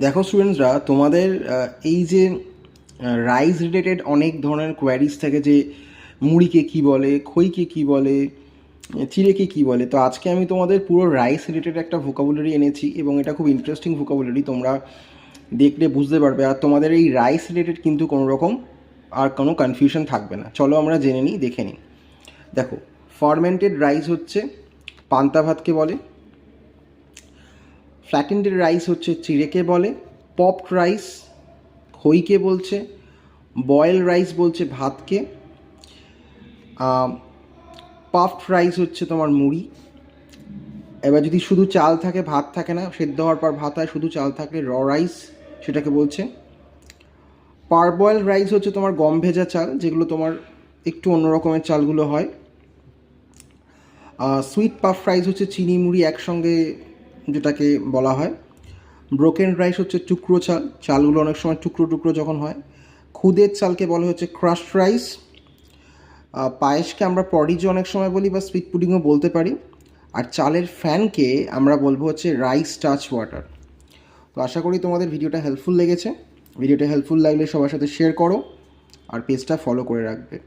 দেখো স্টুডেন্টসরা, তোমাদের এই যে রাইস রিলেটেড অনেক ধরনের কোয়ারিজ থাকে যে মুড়িকে কি বলে, খইকে কি বলে, চিড়েকে কি বলে। তো আজকে আমি তোমাদের পুরো রাইস রিলেটেড একটা ভোকাবুলারি এনেছি এবং এটা খুব ইন্টারেস্টিং ভোকাবুলারি, তোমরা দেখলে বুঝতে পারবে। আর তোমাদের এই রাইস রিলেটেড কিন্তু কোনো রকম আর কোনো কনফিউশন থাকবে না। চলো আমরা জেনে নিই, দেখে নিই। দেখো, ফার্মেন্টেড রাইস হচ্ছে পান্তা ভাতকে বলে, ফ্ল্যাটেন্ডেড রাইস হচ্ছে চিড়েকে বলে, পপড রাইস খইকে বলছে, বয়েল রাইস বলছে ভাতকে, পাফড রাইস হচ্ছে তোমার মুড়ি। এবার যদি শুধু চাল থাকে, ভাত থাকে না, সেদ্ধ হওয়ার পর ভাত হয়, শুধু চাল থাকলে র রাইস সেটাকে বলছে। পারবয়েল রাইস হচ্ছে তোমার গম ভেজা চাল, যেগুলো তোমার একটু অন্য রকমের চালগুলো হয়। সুইট পাফ রাইস হচ্ছে চিনি মুড়ি একসঙ্গে যেটাকে বলা হয়। ব্রোকেন রাইস হচ্ছে টুকরো চাল, চালগুলো অনেক সময় টুকরো টুকরো যখন হয়। খুদের চালকে বলা হচ্ছে ক্রাশড রাইস। পায়েসকে আমরা পরিজ অনেক সময় বলি বা সুইট পুডিংও বলতে পারি। আর চালের ফ্যানকে আমরা বলবো হচ্ছে রাইস টাচ ওয়াটার। তো আশা করি তোমাদের ভিডিওটা হেল্পফুল লেগেছে। ভিডিওটা হেল্পফুল লাগলে সবার সাথে শেয়ার করো আর পেজটা ফলো করে রাখবে।